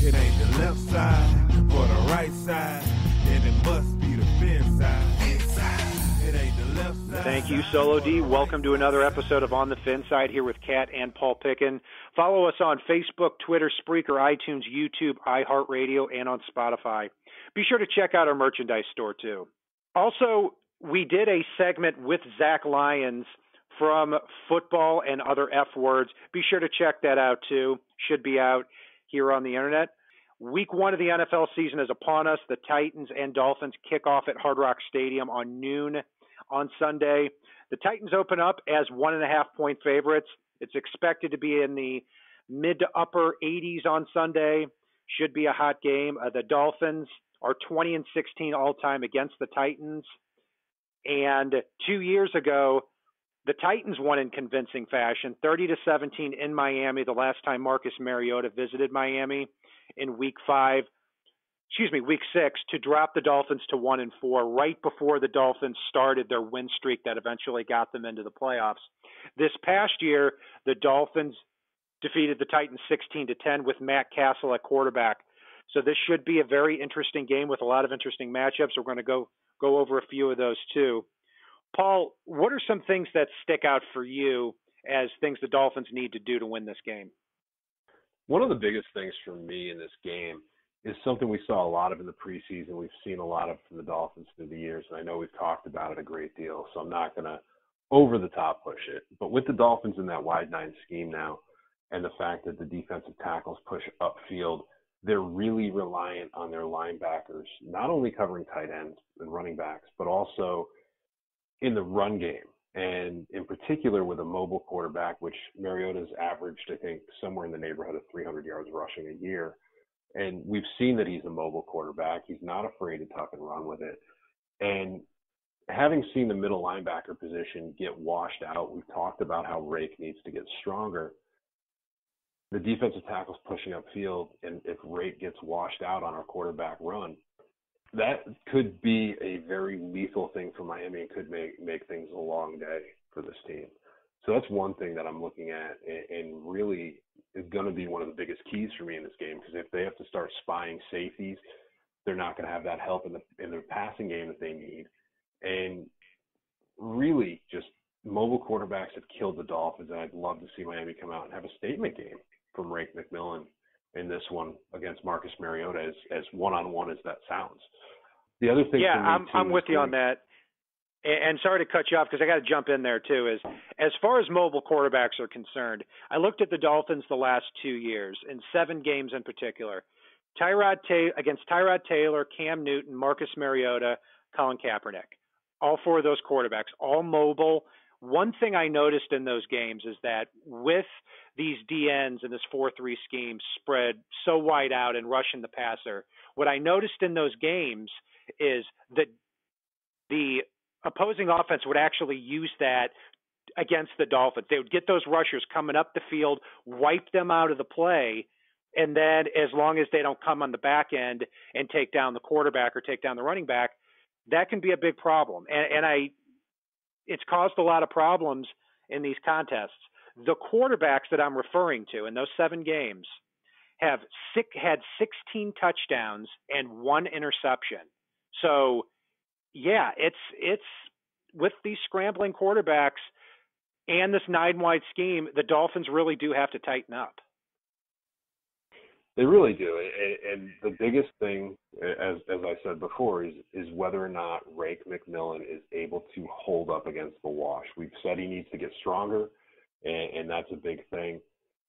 It ain't the left side or the right side, then it must be the fin side. Inside. It ain't the left side. Thank you, Solo D. Welcome to another episode of On the Fin Side here with Kat and Paul Pickin. Follow us on Facebook, Twitter, Spreaker, iTunes, YouTube, iHeartRadio, and on Spotify. Be sure to check out our merchandise store, too. Also, we did a segment with Zach Lyons from Football and Other F Words. Be sure to check that out, too. Should be out here on the internet. Week 1 of the NFL season is upon us. The Titans and Dolphins kick off at Hard Rock Stadium on noon on Sunday. The Titans open up as 1.5-point favorites. It's expected to be in the mid to upper 80s on Sunday. Should be a hot game. The Dolphins are 20-16 all-time against the Titans. And 2 years ago, the Titans won in convincing fashion, 30-17 in Miami, the last time Marcus Mariota visited Miami in week 6, to drop the Dolphins to 1-4 right before the Dolphins started their win streak that eventually got them into the playoffs. This past year, the Dolphins defeated the Titans 16-10 with Matt Castle at quarterback. So this should be a very interesting game with a lot of interesting matchups. We're going to go over a few of those too. Paul, what are some things that stick out for you as things the Dolphins need to do to win this game? One of the biggest things for me in this game is something we saw a lot of in the preseason. We've seen a lot of from the Dolphins through the years, and I know we've talked about it a great deal, so I'm not going to over the top push it. But with the Dolphins in that wide nine scheme now, and the fact that the defensive tackles push upfield, they're really reliant on their linebackers, not only covering tight ends and running backs, but also in the run game. And in particular with a mobile quarterback, which Mariota's averaged, I think, somewhere in the neighborhood of 300 yards rushing a year. And we've seen that he's a mobile quarterback. He's not afraid to tuck and run with it. And having seen the middle linebacker position get washed out, we've talked about how Rake needs to get stronger. The defensive tackle's pushing upfield, and if Rake gets washed out on our quarterback run, that could be a very lethal thing for Miami and could make things a long day for this team. So that's one thing that I'm looking at and really is going to be one of the biggest keys for me in this game, because if they have to start spying safeties, they're not going to have that help in the passing game that they need. And really just mobile quarterbacks have killed the Dolphins, and I'd love to see Miami come out and have a statement game from Rake McMillan in this one against Marcus Mariota, as one-on-one as that sounds. The other thing, I'm with you on that. And sorry to cut you off because I got to jump in there too. Is as far as mobile quarterbacks are concerned, I looked at the Dolphins the last 2 years in 7 games in particular. Against Tyrod Taylor, Cam Newton, Marcus Mariota, Colin Kaepernick. All 4 of those quarterbacks, all mobile. One thing I noticed in those games is that with these DNs and this 4-3 scheme spread so wide out and rushing the passer, what I noticed in those games is that the opposing offense would actually use that against the Dolphins. They would get those rushers coming up the field, wipe them out of the play, and then as long as they don't come on the back end and take down the quarterback or take down the running back, that can be a big problem. It's caused a lot of problems in these contests. The quarterbacks that I'm referring to in those 7 games had 16 touchdowns and 1 interception. So, yeah, it's with these scrambling quarterbacks and this 9-wide scheme, the Dolphins really do have to tighten up. They really do. And the biggest thing, as I said before, is whether or not Rake McMillan is able to hold up against the wash. We've said he needs to get stronger, and that's a big thing.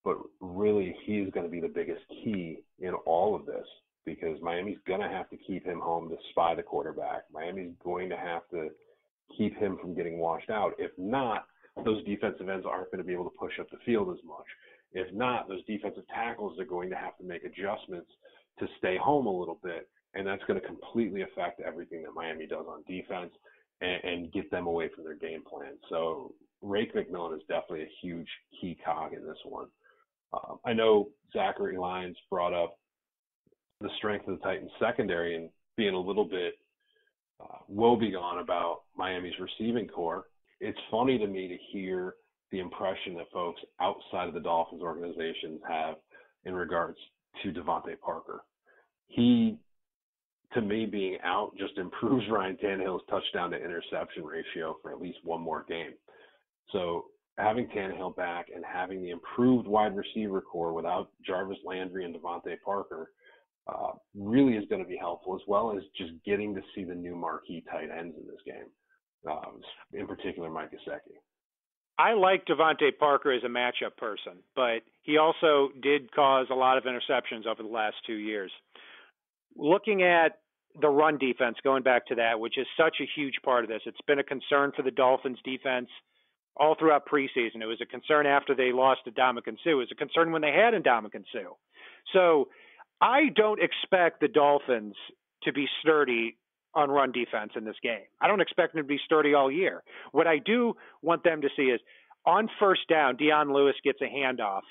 But really, he's going to be the biggest key in all of this, because Miami's going to have to keep him home to spy the quarterback. Miami's going to have to keep him from getting washed out. If not, those defensive ends aren't going to be able to push up the field as much. If not, those defensive tackles are going to have to make adjustments to stay home a little bit, and that's going to completely affect everything that Miami does on defense and get them away from their game plan. So Rake McMillan is definitely a huge key cog in this one. I know Zachary Lyons brought up the strength of the Titans secondary and being a little bit woebegone about Miami's receiving core. It's funny to me to hear the impression that folks outside of the Dolphins organizations have in regards to Devontae Parker. He, to me, being out just improves Ryan Tannehill's touchdown to interception ratio for at least one more game. So having Tannehill back and having the improved wide receiver core without Jarvis Landry and Devontae Parker really is going to be helpful, as well as just getting to see the new marquee tight ends in this game, in particular Mike Gesicki. I like Devontae Parker as a matchup person, but he also did cause a lot of interceptions over the last 2 years. Looking at the run defense, going back to that, which is such a huge part of this, it's been a concern for the Dolphins defense all throughout preseason. It was a concern after they lost to Ndamukong Suh. It was a concern when they had Ndamukong Suh. So I don't expect the Dolphins to be sturdy on run defense in this game. I don't expect them to be sturdy all year. What I do want them to see is on first down, Dion Lewis gets a handoff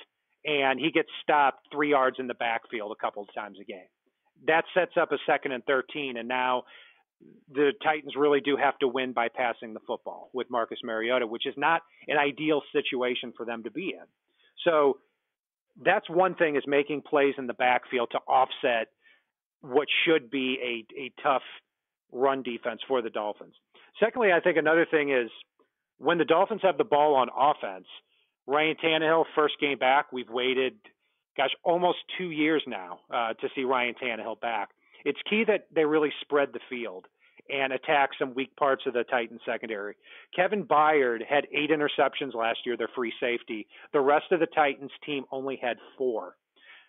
and he gets stopped 3 yards in the backfield a couple of times a game. That sets up a 2nd and 13, and now the Titans really do have to win by passing the football with Marcus Mariota, which is not an ideal situation for them to be in. So that's one thing, is making plays in the backfield to offset what should be a tough run defense for the Dolphins. Secondly, I think another thing is when the Dolphins have the ball on offense, Ryan Tannehill, first game back, we've waited, almost 2 years now to see Ryan Tannehill back. It's key that they really spread the field and attack some weak parts of the Titans secondary. Kevin Byard had 8 interceptions last year, their free safety. The rest of the Titans team only had 4.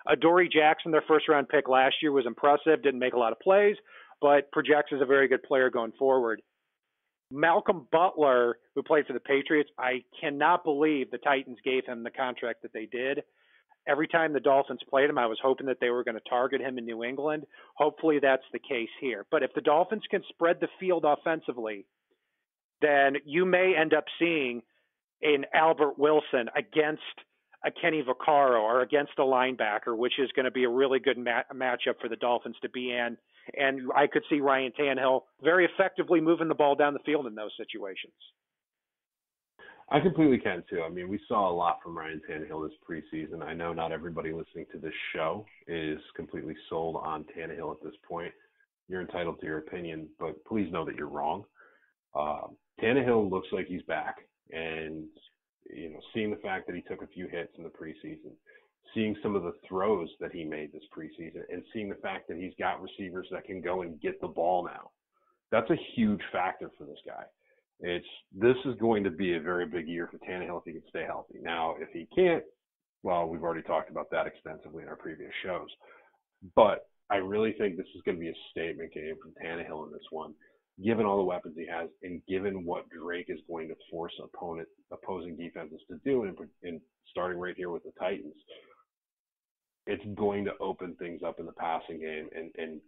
Adoree Jackson, their first-round pick last year, was impressive, didn't make a lot of plays, but projects as a very good player going forward. Malcolm Butler, who played for the Patriots, I cannot believe the Titans gave him the contract that they did. Every time the Dolphins played him, I was hoping that they were going to target him in New England. Hopefully that's the case here. But if the Dolphins can spread the field offensively, then you may end up seeing an Albert Wilson against a Kenny Vaccaro or against a linebacker, which is going to be a really good matchup for the Dolphins to be in. And I could see Ryan Tannehill very effectively moving the ball down the field in those situations. I completely can too. I mean, we saw a lot from Ryan Tannehill this preseason. I know not everybody listening to this show is completely sold on Tannehill at this point. You're entitled to your opinion, but please know that you're wrong. Tannehill looks like he's back, and seeing the fact that he took a few hits in the preseason, seeing some of the throws that he made this preseason, and seeing the fact that he's got receivers that can go and get the ball now, that's a huge factor for this guy. This is going to be a very big year for Tannehill if he can stay healthy. Now, if he can't, well, we've already talked about that extensively in our previous shows. But I really think this is going to be a statement game from Tannehill in this one, given all the weapons he has and given what Drake is going to force opposing defenses to do, and starting right here with the Titans. It's going to open things up in the passing game, and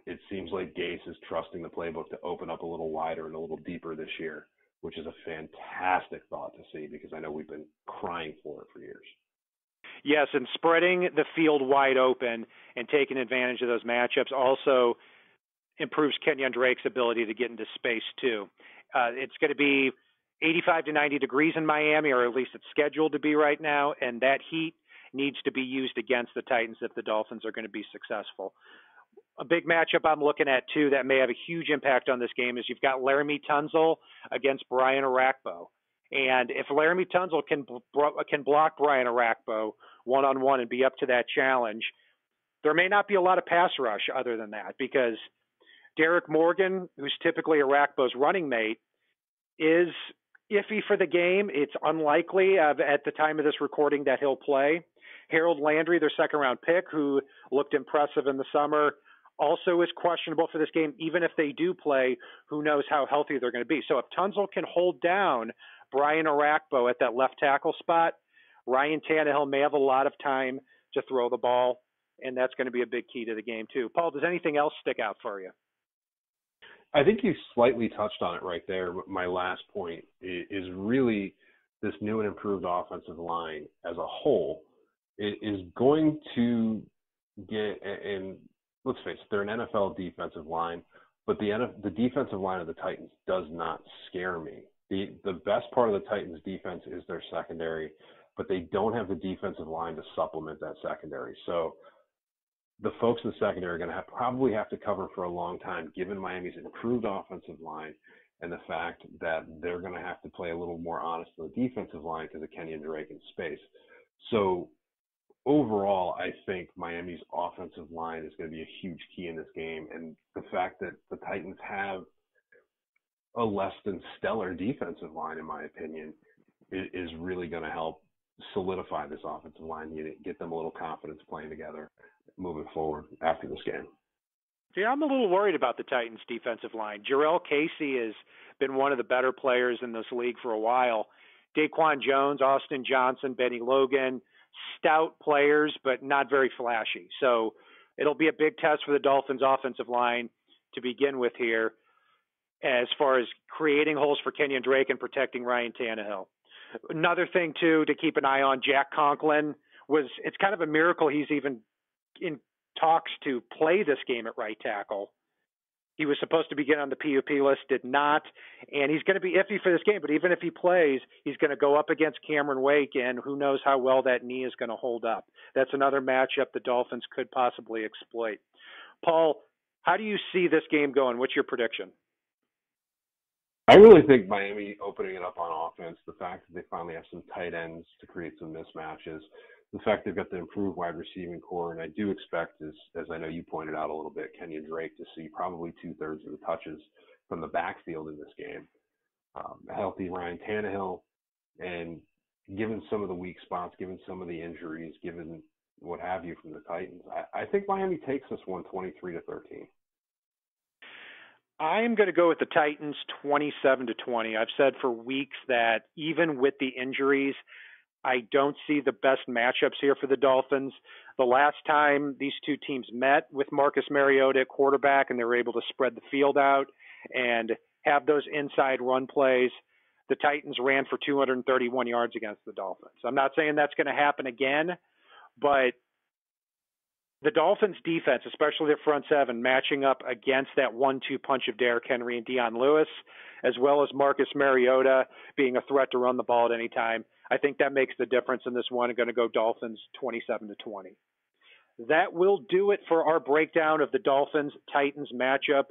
it seems like Gase is trusting the playbook to open up a little wider and a little deeper this year, which is a fantastic thought to see, because I know we've been crying for it for years. Yes, and spreading the field wide open and taking advantage of those matchups also improves Kenyon Drake's ability to get into space too. It's going to be 85 to 90 degrees in Miami, or at least it's scheduled to be right now, and that heat needs to be used against the Titans if the Dolphins are going to be successful. A big matchup I'm looking at, too, that may have a huge impact on this game is you've got Laramie Tunsil against Brian Orakpo. And if Laramie Tunsil can block Brian Orakpo one-on-one and be up to that challenge, there may not be a lot of pass rush other than that, because Derek Morgan, who's typically Orakpo's running mate, is iffy for the game. It's unlikely at the time of this recording that he'll play. Harold Landry, their second-round pick, who looked impressive in the summer, also is questionable for this game. Even if they do play, who knows how healthy they're going to be. So if Tunsil can hold down Brian Orakpo at that left tackle spot, Ryan Tannehill may have a lot of time to throw the ball, and that's going to be a big key to the game too. Paul, does anything else stick out for you? I think you slightly touched on it right there. My last point is really this new and improved offensive line as a whole is going to get, and let's face it, they're an NFL defensive line, but the defensive line of the Titans does not scare me. The best part of the Titans' defense is their secondary, but they don't have the defensive line to supplement that secondary. So the folks in the secondary are going to probably have to cover for a long time, given Miami's improved offensive line and the fact that they're going to have to play a little more honest on the defensive line because of Kenyon Drake in space. So overall, I think Miami's offensive line is going to be a huge key in this game. And the fact that the Titans have a less than stellar defensive line, in my opinion, is really going to help solidify this offensive line, get them a little confidence playing together moving forward after this game. See, I'm a little worried about the Titans' defensive line. Jarrell Casey has been one of the better players in this league for a while. Daquan Jones, Austin Johnson, Benny Logan, stout players, but not very flashy. So it'll be a big test for the Dolphins' offensive line to begin with here as far as creating holes for Kenyon Drake and protecting Ryan Tannehill. Another thing, too, to keep an eye on, Jack Conklin it's kind of a miracle he's even in talks to play this game at right tackle. He was supposed to be getting on the PUP list, did not, and he's going to be iffy for this game. But even if he plays, he's going to go up against Cameron Wake, and who knows how well that knee is going to hold up. That's another matchup the Dolphins could possibly exploit. Paul, how do you see this game going? What's your prediction? I really think Miami opening it up on offense, the fact that they finally have some tight ends to create some mismatches, the fact they've got the improved wide receiving core, and I do expect, as I know you pointed out a little bit, Kenyon Drake to see probably 2/3 of the touches from the backfield in this game. A healthy Ryan Tannehill, and given some of the weak spots, given some of the injuries, given what have you from the Titans, I think Miami takes this one 23-13. I am going to go with the Titans 27-20. I've said for weeks that even with the injuries, I don't see the best matchups here for the Dolphins. The last time these two teams met with Marcus Mariota at quarterback and they were able to spread the field out and have those inside run plays, the Titans ran for 231 yards against the Dolphins. I'm not saying that's going to happen again, but the Dolphins' defense, especially their front seven, matching up against that 1-2 punch of Derrick Henry and Dion Lewis, as well as Marcus Mariota being a threat to run the ball at any time, I think that makes the difference in this one. I'm going to go Dolphins 27-20. That will do it for our breakdown of the Dolphins-Titans matchup.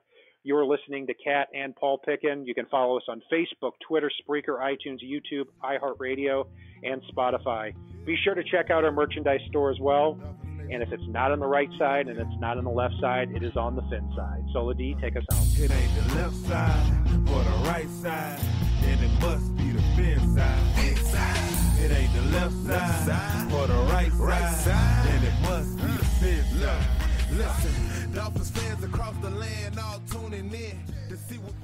You're listening to Kat and Paul Picken. You can follow us on Facebook, Twitter, Spreaker, iTunes, YouTube, iHeartRadio, and Spotify. Be sure to check out our merchandise store as well. And if it's not on the right side and it's not on the left side, it is on the fin side. Sola D, take us home. It ain't the left side or the right side, then it must be the fin side. It ain't the left side or the right side, then it must be the fin side. Listen, Dolphins fans across the land all tuning in to see what